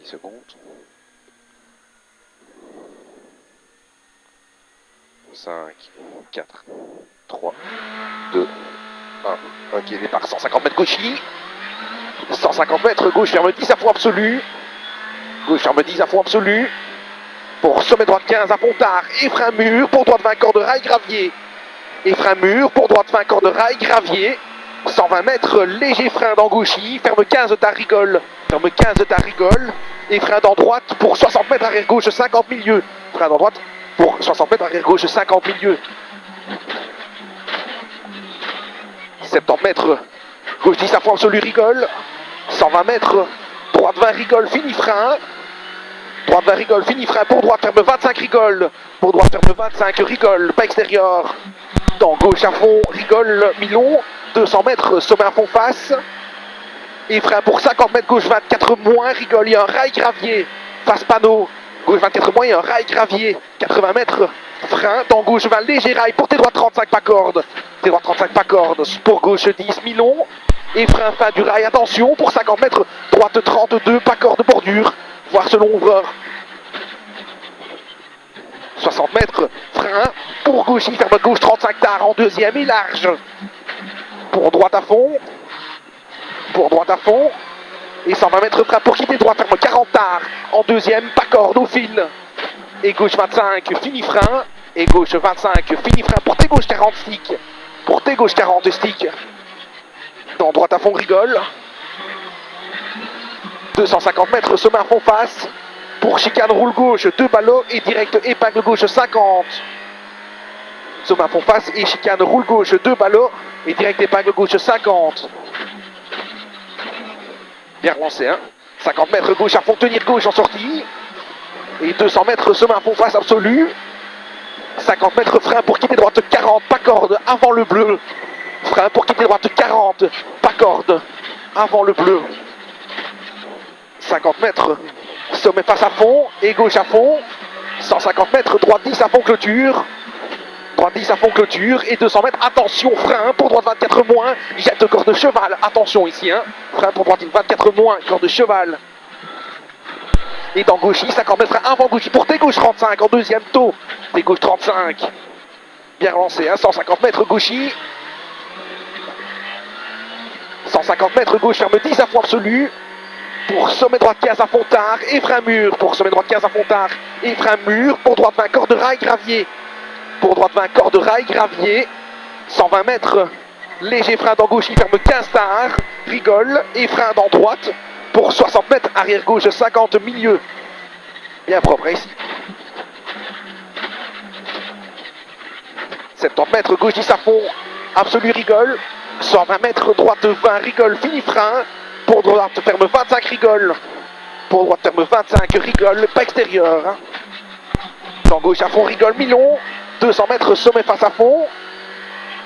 10 secondes. 5, 4, 3, 2, 1. Ok, départ 150 mètres gauchy. 150 mètres gauche, ferme 10 à fond absolu. Gauche, ferme 10 à fond absolu. Pour sommet droite 15 à Pontard. Et frein mur. Pour droite 20 corps de rail gravier. Et frein mur. Pour droite 20 corps de rail gravier. 120 mètres, léger frein dans gauchy. Ferme 15 d'Arrigole. Ferme 15 d'Arrigole. Et frein dans droite pour 60 mètres arrière gauche 50 milieu. Frein dans droite pour 60 mètres arrière gauche 50 milieu. 70 mètres, gauche 10 à fond absolu, rigole. 120 mètres, droite 20 rigole, fini frein. Droite 20 rigole, fini frein. Pour droite ferme 25 rigole. Pour droite ferme 25 rigole, pas extérieur. Dans gauche à fond, rigole, Milon. 200 mètres, sommet à fond face. Et frein pour 50 mètres, gauche 24 moins, rigole. Il y a un rail gravier, face panneau. Gauche 24 moins, il y a un rail gravier. 80 mètres, frein. Dans gauche 20, léger rail. Pour tes droites 35, pas corde. Tes droites 35, pas corde. Pour gauche 10, Milon. Et frein fin du rail, attention. Pour 50 mètres, droite 32, pas corde, bordure. Voir selon ouvreur. 60 mètres, frein. Pour gauche, il ferme gauche 35 tard en deuxième et large. Pour droite à fond. Pour droite à fond. Et 120 mètres frein pour quitter droite, ferme 40 tard en deuxième, pas corde au fil. Et gauche 25, fini frein. Et gauche 25, fini frein pour tes gauche 40 stick. Pour tes gauche 40 stick. Dans droite à fond, rigole. 250 mètres, sommet à fond face. Pour chicane, roule gauche, 2 ballots et direct épingle gauche 50. Sommet à fond face et chicane, roule gauche, 2 ballots et direct épingle gauche 50. Bien relancé, hein. 50 mètres gauche à fond, tenir gauche en sortie. Et 200 mètres, sommet à fond face absolu. 50 mètres, frein pour quitter droite 40, pas corde, avant le bleu. Frein pour quitter droite 40, pas corde, avant le bleu. 50 mètres, sommet face à fond et gauche à fond. 150 mètres, droite 10 à fond clôture. Droite 10 à fond clôture et 200 mètres, attention, frein pour droite 24 moins, jette corps de cheval, attention ici, hein. Frein pour droite 24 moins, corps de cheval. Et dans gauchy, 50 mètres avant gauchy, pour tes gauche 35 en deuxième taux, tes gauche 35. Bien relancé, hein. 150 mètres gauchy. 150 mètres gauche, ferme 10 à fond absolu. Pour sommet droite 15 à Fontard et frein mur. Pour sommet droite 15 à Fontard et frein mur. Pour droite 20 corps de rail gravier. Pour droite 20 corps de rail gravier. 120 mètres. Léger frein dans gauche, il ferme 15 tard. Rigole et frein dans droite. Pour 60 mètres, arrière gauche 50 milieu. Bien propre ici. 70 mètres gauche 10 à fond. Absolu rigole. 120 mètres droite 20 rigole, fini frein. Pour droite ferme 25 rigole. Pour droite ferme 25 rigole, pas extérieur. Hein. Dans gauche à fond rigole, Milon. 200 mètres sommet face à fond.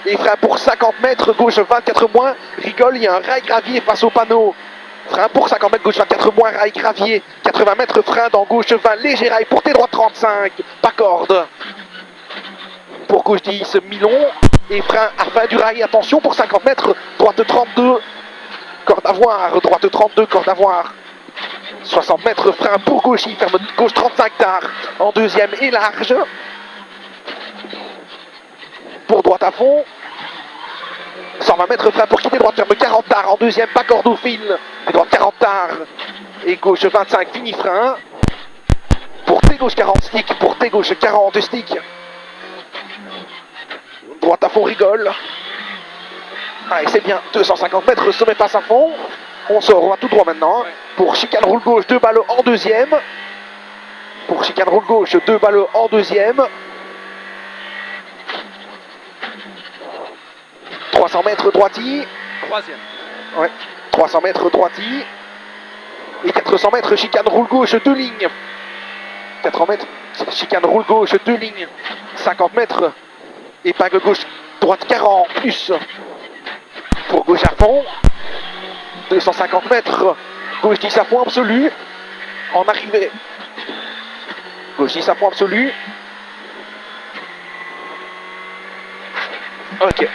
Et frein pour 50 mètres, gauche 24 moins, rigole, il y a un rail gravier face au panneau. Frein pour 50 mètres, gauche 24 moins, rail gravier. 80 mètres, frein dans gauche 20, léger rail, pour tes droite 35, pas corde. Pour gauche 10, Milon. Et frein à fin du rail, attention, pour 50 mètres, droite 32, corde à voir, droite 32, corde à voir. 60 mètres, frein pour gauche, il ferme gauche 35 tard, en deuxième et large. Pour droite à fond. 120 mètres, frein pour quitter droite, ferme 40 tard, en deuxième, pas corde au fil. Et droite 40 tard, et gauche 25, fini frein. Pour tes gauche 40 stick, pour tes gauche 40 stick. Droite à fond, rigole. Allez, c'est bien, 250 mètres, sommet passe à fond. On sort, on va tout droit maintenant. Pour chicane roule gauche, 2 ballots en deuxième. Pour chicane roule gauche, 2 ballots en deuxième. 300 mètres droiti. Troisième. Ouais, 300 mètres droiti. Et 400 mètres, chicane roule gauche, 2 lignes. 400 mètres, chicane roule gauche, 2 lignes. 50 mètres, épingle gauche, droite 40, plus. Pour gauche à fond. 250 mètres, gauche 10 à fond absolu. En arrivée. Gauche 10 à fond absolu. Ok.